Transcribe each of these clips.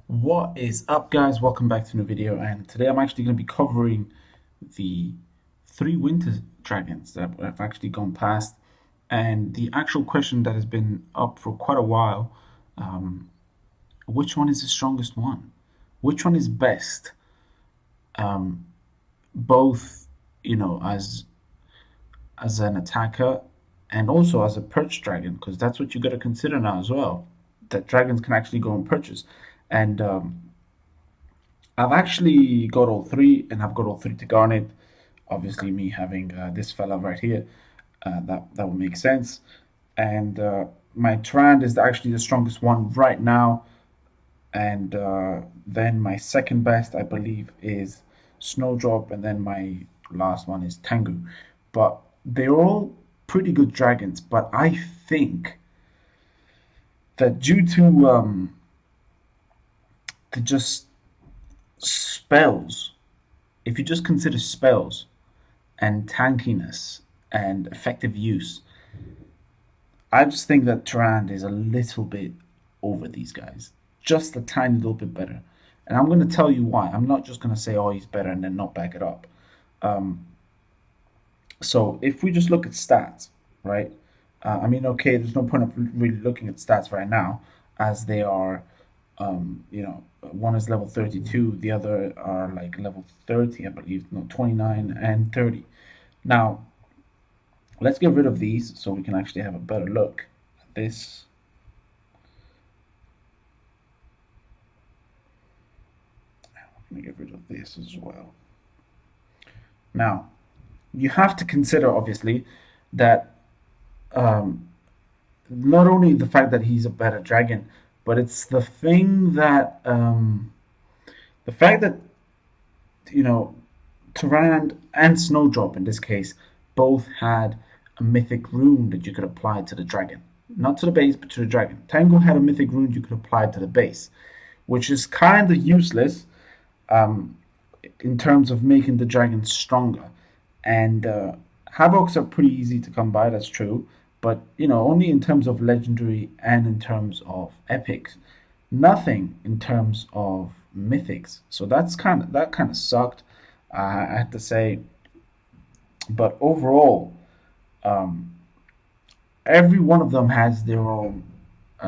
What is up, guys? Welcome back to a new video, and today I'm actually going to be covering the three winter dragons that have actually gone past, and the actual question that has been up for quite a while: um, which one is the strongest one? Which one is best? Um, Both, as an attacker and also as a perch dragon, because that's what you got to consider now as well. That dragons can actually go and purchase, and I've actually got all three, and I've got all three to Garnet. Obviously, me having this fella right here, that would make sense. And my Trand is actually the strongest one right now. And then my second best, I believe, is Snowdrop, and then my last one is Tengu. But they're all pretty good dragons. But I think that due to the just spells, if you just consider spells and tankiness and effective use, I just think that Durand is a little bit over these guys, just a tiny little bit better. And I'm going to tell you why. I'm not just going to say, oh, he's better and then not back it up. Um, so if we just look at stats, right? Okay, there's no point of really looking at stats right now as they are, one is level 32, the other are like level 30, I believe, no, 29 and 30. Now, let's get rid of these so we can actually have a better look at this. Let me get rid of this as well. Now, you have to consider, obviously, that um, not only the fact that he's a better dragon, but it's the fact that, you know, Tyrant and Snowdrop in this case both had a mythic rune that you could apply to the dragon. Not to the base, but to the dragon. Tango had a mythic rune you could apply to the base, which is kind of useless um, in terms of making the dragons stronger. And Havocs are pretty easy to come by, that's true. But, only in terms of legendary and in terms of epics. Nothing in terms of mythics. So that kind of sucked, I have to say. But overall, um, every one of them has their own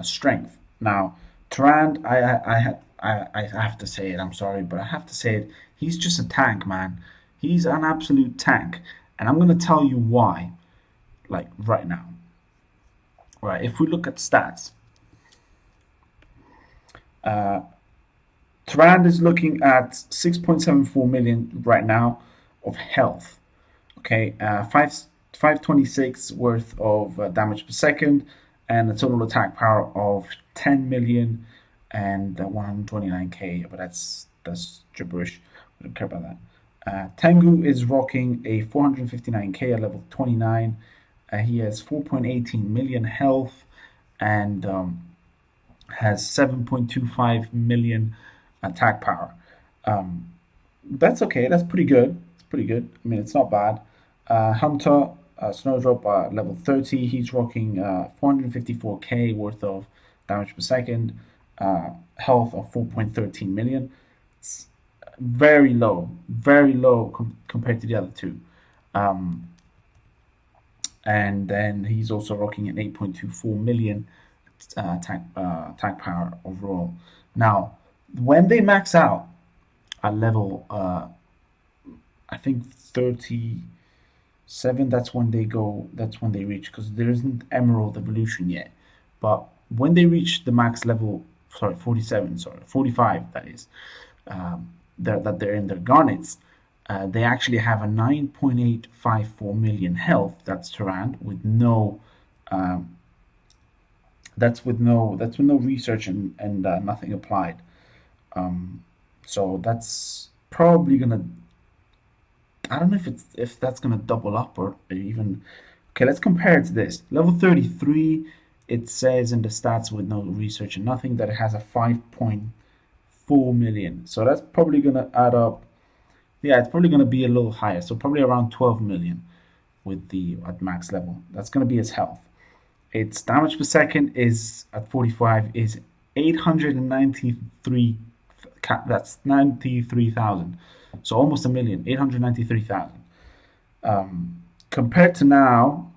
strength. Now, Tarand, I have to say it. I'm sorry, but I have to say it. He's just a tank, man. He's an absolute tank, and I'm gonna tell you why. Like right now, right? If we look at stats, uh, Tarand is looking at 6.74 million right now of health. Okay, 526 worth of damage per second, and a total attack power of 10 million and 129k. But that's gibberish. I don't care about that. Tengu is rocking a 459k at level 29. He has 4.18 million health and has 7.25 million attack power. Um, that's okay. That's pretty good. It's pretty good. I mean, it's not bad. Hunter Snowdrop level 30. He's rocking 454k worth of damage per second, health of 4.13 million. It's very low compared to the other two. Um, and then he's also rocking an 8.24 million attack power overall. Now, when they max out at level, I think 37, that's when they go, that's when they reach, because there isn't Emerald Evolution yet. But when they reach the max level, sorry, 47, sorry, 45, that is, that they're in their garnets, they actually have a 9.854 million health. That's Tyrant with no, um, that's with no research and nothing applied. Um, so that's probably gonna. I don't know if that's gonna double up or even. Okay, let's compare it to this level 33. It says in the stats with no research and nothing that it has a 5.4 million. So that's probably gonna add up. Yeah, it's probably gonna be a little higher. So probably around 12 million with the at max level. That's gonna be its health. Its damage per second is at 45 is 893. That's 93,000. So almost a million. 893,000. Compared to now,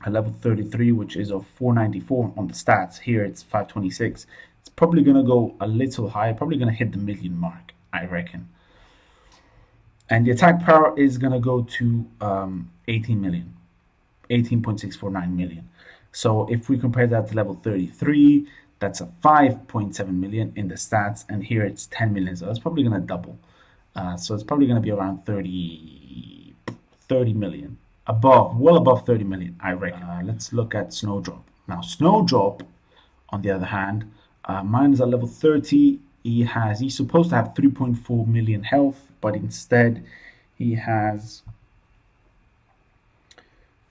a level 33, which is of 494 on the stats. Here it's 526. It's probably gonna go a little higher. Probably gonna hit the million mark, I reckon. And the attack power is gonna go to 18 million. 18.649 million. So if we compare that to level 33, that's a 5.7 million in the stats, and here it's 10 million. So it's probably going to double. So it's probably going to be around 30 million. Well above 30 million, I reckon. Let's look at Snowdrop. Now, Snowdrop, on the other hand, mine is at level 30. He's supposed to have 3.4 million health, but instead he has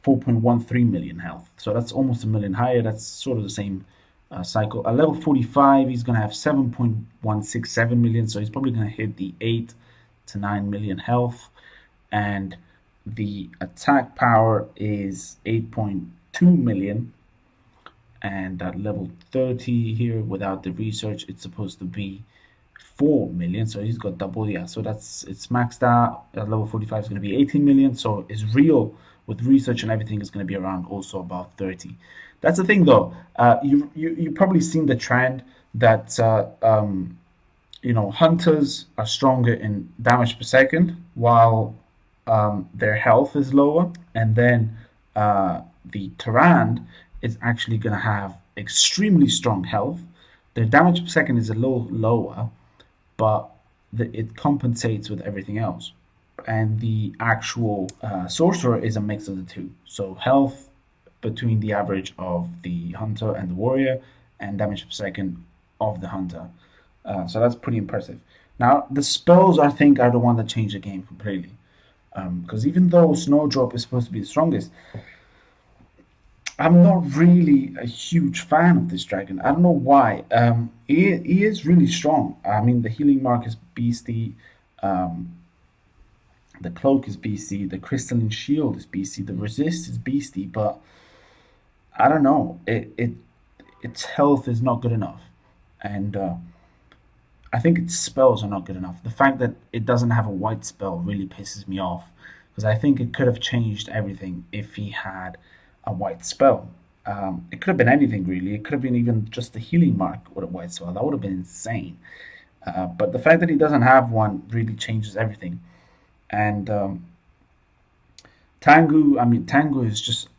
4.13 million health. So that's almost a million higher. That's sort of the same cycle. At level 45, he's going to have 7.167 million. So he's probably going to hit the 8 to 9 million health. And the attack power is 8.2 million. And at level 30 here, without the research, it's supposed to be 4 million. So he's got double. Yeah, so it's maxed out. At level 45 is going to be 18 million. So his real, with research and everything, is going to be around also about 30. That's the thing, though. You probably seen the trend that hunters are stronger in damage per second, while their health is lower, and then the Tyrant is actually going to have extremely strong health. Their damage per second is a little lower, but it compensates with everything else. And the actual sorcerer is a mix of the two. So health between the average of the hunter and the warrior, and damage per second of the hunter. So that's pretty impressive. Now the spells, I think, are the one that change the game completely. Because even though Snowdrop is supposed to be the strongest, I'm not really a huge fan of this dragon. I don't know why. He is really strong. I mean, the healing mark is beastie. The cloak is beastie. The crystalline shield is beastie. The resist is beastie. But I don't know. Its health is not good enough, and I think its spells are not good enough. The fact that it doesn't have a white spell really pisses me off, because I think it could have changed everything if he had a white spell. It could have been anything really. It could have been even just a healing mark with a white spell. That would have been insane. But the fact that he doesn't have one really changes everything. And Tengu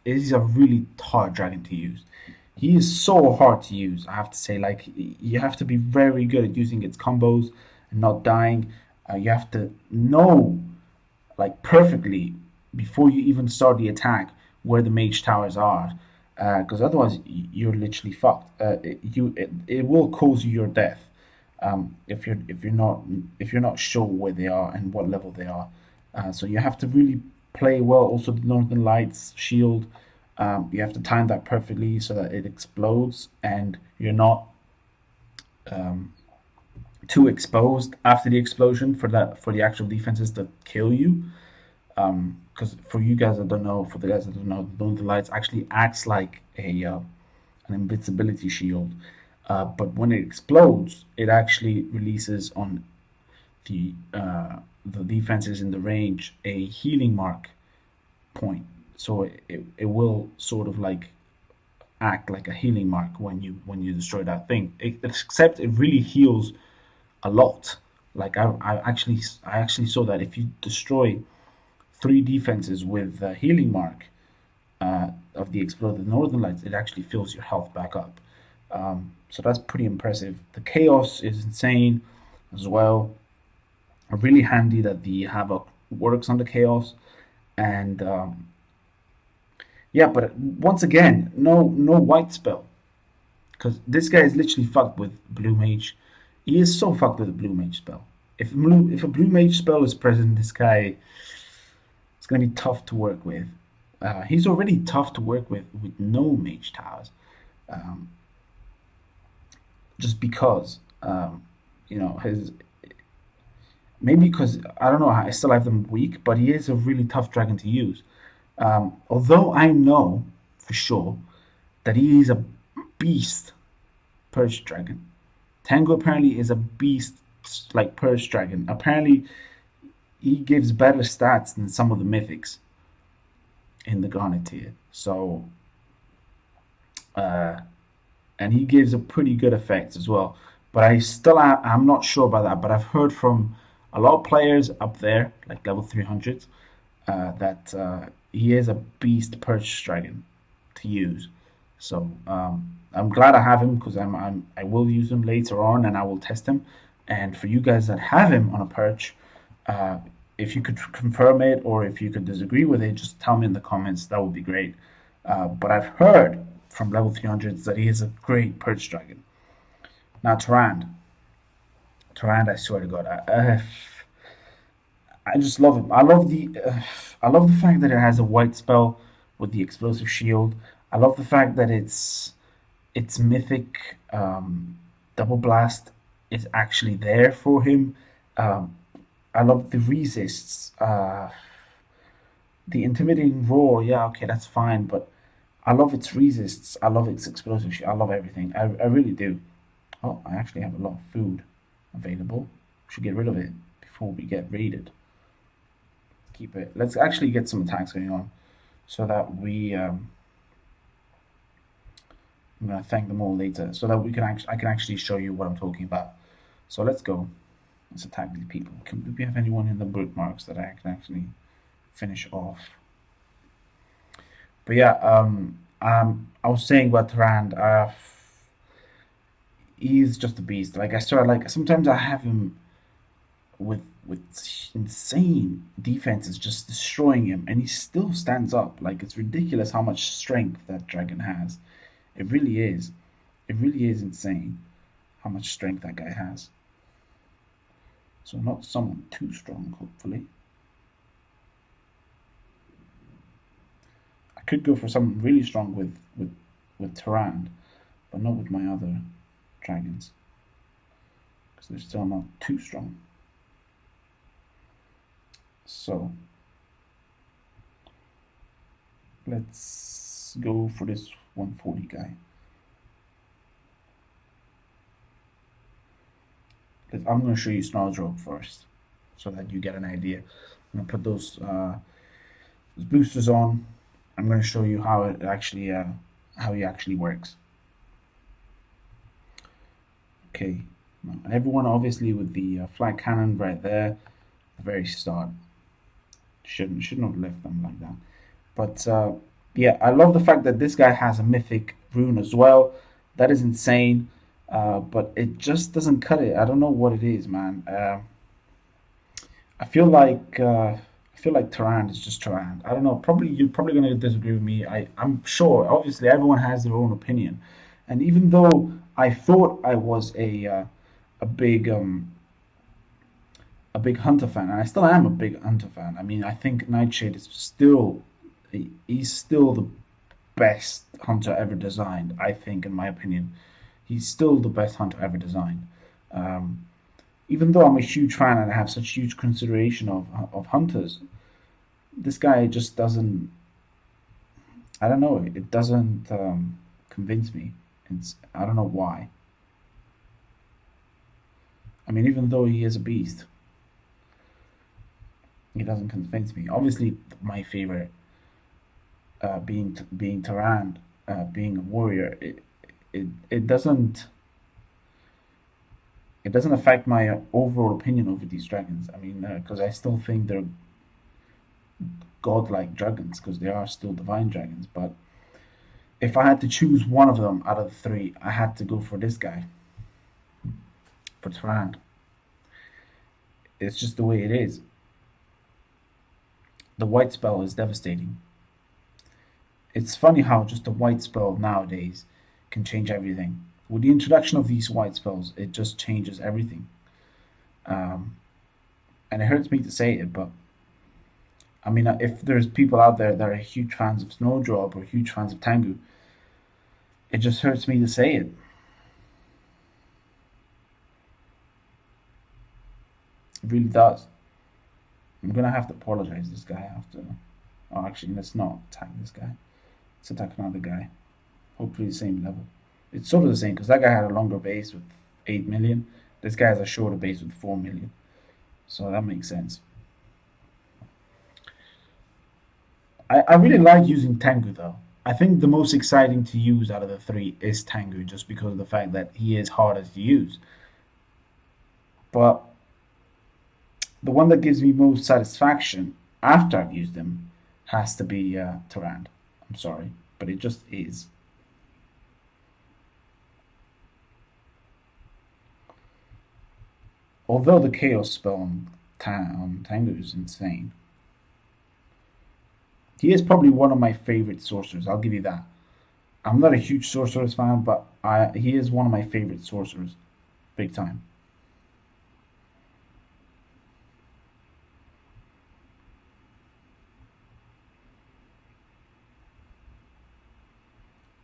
is a really hard dragon to use. He is so hard to use, I have to say. Like, you have to be very good at using its combos and not dying. You have to know, like, perfectly before you even start the attack where the mage towers are, because otherwise you're literally fucked. It will cause you your death if you're not sure where they are and what level they are. So you have to really play well. Also, the Northern Lights shield, you have to time that perfectly so that it explodes and you're not too exposed after the explosion for the actual defenses that kill you. Because for you guys that don't know, for the guys that don't know, the Northern Lights actually acts like an invincibility shield. But when it explodes, it actually releases on the defenses in the range a healing mark point. So it will sort of like act like a healing mark when you destroy that thing. Except it really heals a lot. Like I actually saw that if you destroy three defenses with a healing mark of the exploded Northern Lights, it actually fills your health back up. So that's pretty impressive. The chaos is insane as well. Really handy that the havoc works on the chaos, and yeah. But once again, no white spell, because this guy is literally fucked with blue mage. He is so fucked with the blue mage spell. If a blue mage spell is present, this guy, it's gonna be tough to work with. He's already tough to work with no mage towers, um, just because his, maybe because I don't know, I still have them weak, but he is a really tough dragon to use. Although I know for sure that he is a beast Purge Dragon. Tengu apparently is a beast like Purge Dragon. Apparently, he gives better stats than some of the mythics in the Garnet tier. So, uh, and he gives a pretty good effect as well. But I'm not sure about that. But I've heard from a lot of players up there, like level 300, that he is a beast Purge Dragon to use. So I'm glad I have him because I will use him later on and I will test him. And for you guys that have him on a perch, uh, if you could confirm it or if you could disagree with it, just tell me in the comments. That would be great. But I've heard from level 300s that he is a great perch dragon. Now Tyrande, I swear to God, I just love him. I love the fact that it has a white spell with the explosive shield. I love the fact that its mythic double blast is actually there for him. Um, I love the resists. The intimidating roar, yeah, okay, that's fine, but I love its resists. I love its explosive shit. I love everything. I really do. Oh, I actually have a lot of food available. Should get rid of it before we get raided. Keep it. Let's actually get some attacks going on so that I'm gonna thank them all later so that I can actually show you what I'm talking about. So let's go. Let's attack these people. Do we have anyone in the bookmarks that I can actually finish off? But yeah, I was saying about Tyrande. He's just a beast. Like I started, like sometimes I have him with insane defenses just destroying him, and he still stands up. Like it's ridiculous how much strength that dragon has. It really is. It really is insane how much strength that guy has. So not someone too strong, hopefully. I could go for someone really strong with Tyrande, but not with my other dragons because they're still not too strong. So let's go for this 140 guy. I'm going to show you Snarldrop first so that you get an idea. I'm going to put those boosters on. I'm going to show you how he actually works. Okay, now, everyone obviously with the flag cannon right there, the very start. Shouldn't have left them like that. But yeah, I love the fact that this guy has a mythic rune as well. That is insane. But it just doesn't cut it. I don't know what it is, man. I feel like Tyrande is just Tyrande. I don't know. Probably you're probably gonna disagree with me. I'm sure. Obviously, everyone has their own opinion, and even though I thought I was a big a big Hunter fan, and I still am a big Hunter fan. I mean, I think Nightshade is still he's still the best Hunter ever designed. I think, in my opinion, he's still the best Hunter ever designed. Um, Even though I'm a huge fan and I have such huge consideration of hunters, this guy just doesn't. I don't know. It doesn't convince me. I don't know why. I mean, even though he is a beast, he doesn't convince me. Obviously, my favorite being Tyrande, being a warrior. It doesn't affect my overall opinion over these dragons. I mean, because I still think they're godlike dragons because they are still divine dragons. But if I had to choose one of them out of the three, I had to go for this guy, for Tyrande. It's just the way it is. The white spell is devastating. It's funny how just a white spell nowadays can change everything. With the introduction of these white spells, it just changes everything. Um, and it hurts me to say it, but I mean, if there's people out there that are huge fans of Snowdrop or huge fans of Tengu, it just hurts me to say it. It really does. I'm gonna have to apologize to this guy after. Oh, actually, let's not attack this guy. Let's attack another guy. Hopefully, the same level. It's sort of the same because that guy had a longer base with 8 million. This guy has a shorter base with 4 million. So that makes sense. I really like using Tengu though. I think the most exciting to use out of the three is Tengu just because of the fact that he is hardest to use. But the one that gives me most satisfaction after I've used him has to be Tyrande. I'm sorry, but it just is. Although the Chaos spell on Tengu is insane, he is probably one of my favorite sorcerers. I'll give you that. I'm not a huge sorcerers fan, but he is one of my favorite sorcerers, big time.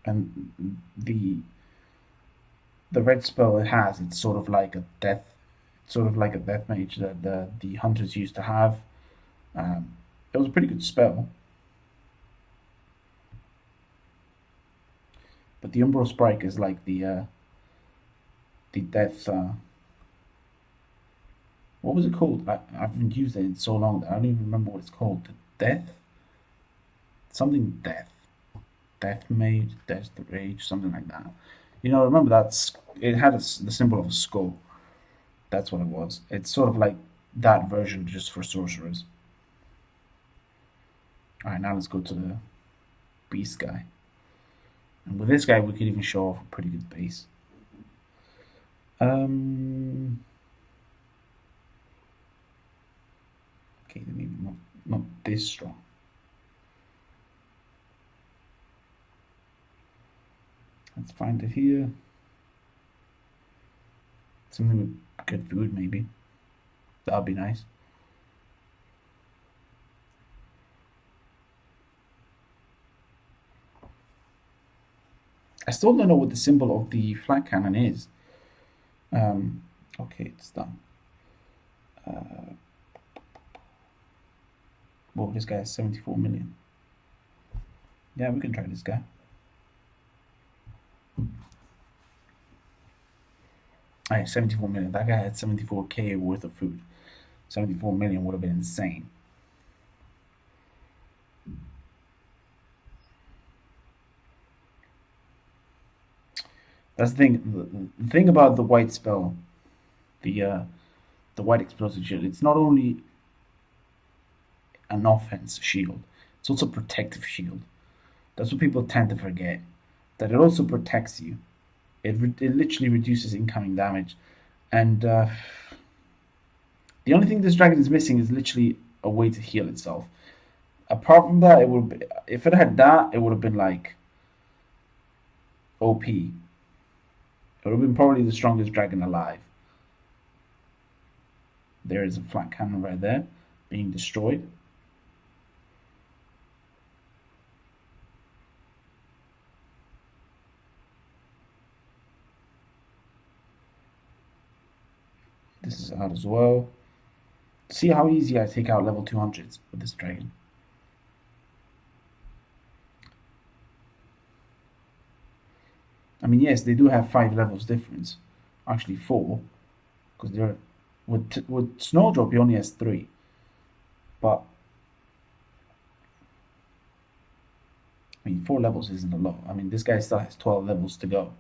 And the red spell it has, it's sort of like a death mage that the hunters used to have. It was a pretty good spell, but the Umbral Sprite is like the death. What was it called? I haven't used it in so long that I don't even remember what it's called. The death, something death, death mage, death the rage, something like that. Remember that's it had the symbol of a skull. That's what it was. It's sort of like that version just for sorcerers. All right, now let's go to the beast guy. And with this guy, we could even show off a pretty good base. Okay, maybe not this strong. Let's find it here. Something with good food, maybe. That'd be nice. I still don't know what the symbol of the flat cannon is. Um, okay, it's done. Well, this guy has 74 million. Yeah, we can try this guy. Alright, 74 million. That guy had 74k worth of food. 74 million would have been insane. That's the thing. The thing about the white spell, the white explosive shield. It's not only an offense shield; it's also a protective shield. That's what people tend to forget. That it also protects you. It literally reduces incoming damage, and the only thing this dragon is missing is literally a way to heal itself. Apart from that, it would be, if it had that, it would have been like OP. It would have been probably the strongest dragon alive. There is a flat cannon right there being destroyed. This is out as well. See how easy I take out level 200s with this dragon. I mean, yes, they do have 5 levels difference. Actually, 4, because they're with Snowdrop he only has 3. But I mean, 4 levels isn't a lot. I mean, this guy still has 12 levels to go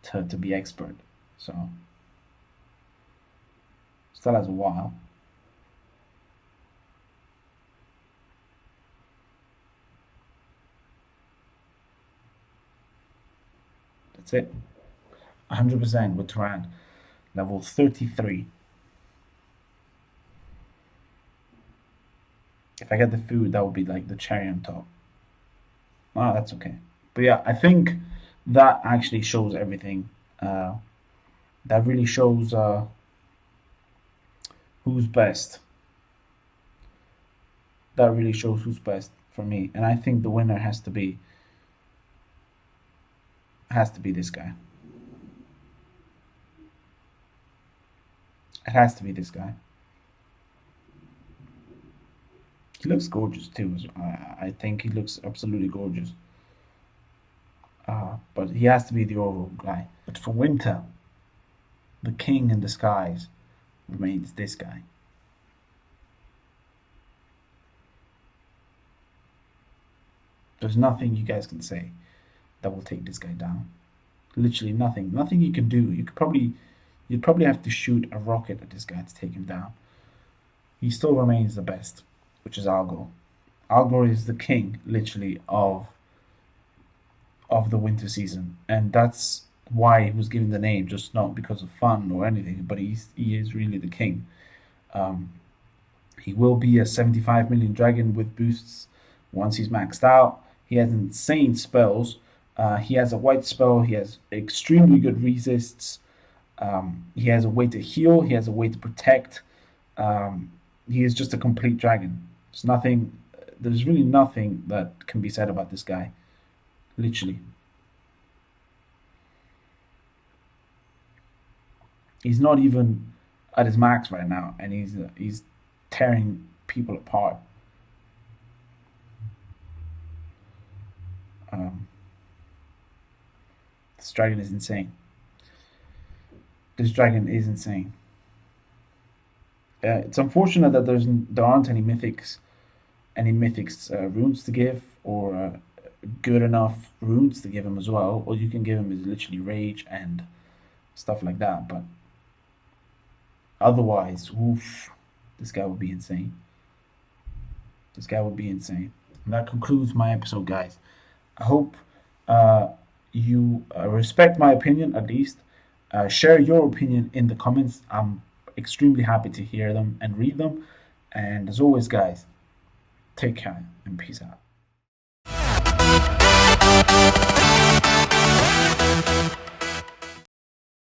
to be expert, so still has a while. That's it. 100% with Tyrande. Level 33. If I get the food, that would be like the cherry on top. Ah, that's okay. But yeah, I think that actually shows everything. Uh, that really shows who's best. That really shows who's best for me, and I think the winner has to be this guy. It has to be this guy. He looks gorgeous too. I think he looks absolutely gorgeous. But but he has to be the overall guy. But for winter, the king in disguise remains this guy. There's nothing you guys can say that will take this guy down. Literally nothing. Nothing you can do. You'd probably have to shoot a rocket at this guy to take him down. He still remains the best, which is Algor. Algor is the king, literally, of the winter season, and that's why he was given the name, just not because of fun or anything, but he is really the king. Um, he will be a 75 million dragon with boosts once he's maxed out. He has insane spells. He has a white spell. He has extremely good resists. He has a way to heal. He has a way to protect. Um, he is just a complete dragon. There's nothing. There's really nothing that can be said about this guy. Literally, he's not even at his max right now, and he's tearing people apart. Um, this dragon is insane. This dragon is insane. It's unfortunate that there aren't any mythics runes to give, or good enough runes to give him as well. All you can give him is literally rage and stuff like that. But otherwise, oof, this guy would be insane. This guy would be insane. And that concludes my episode, guys. I hope uh, you respect my opinion at least. Share your opinion in the comments. I'm extremely happy to hear them and read them. And as always, guys, take care and peace out.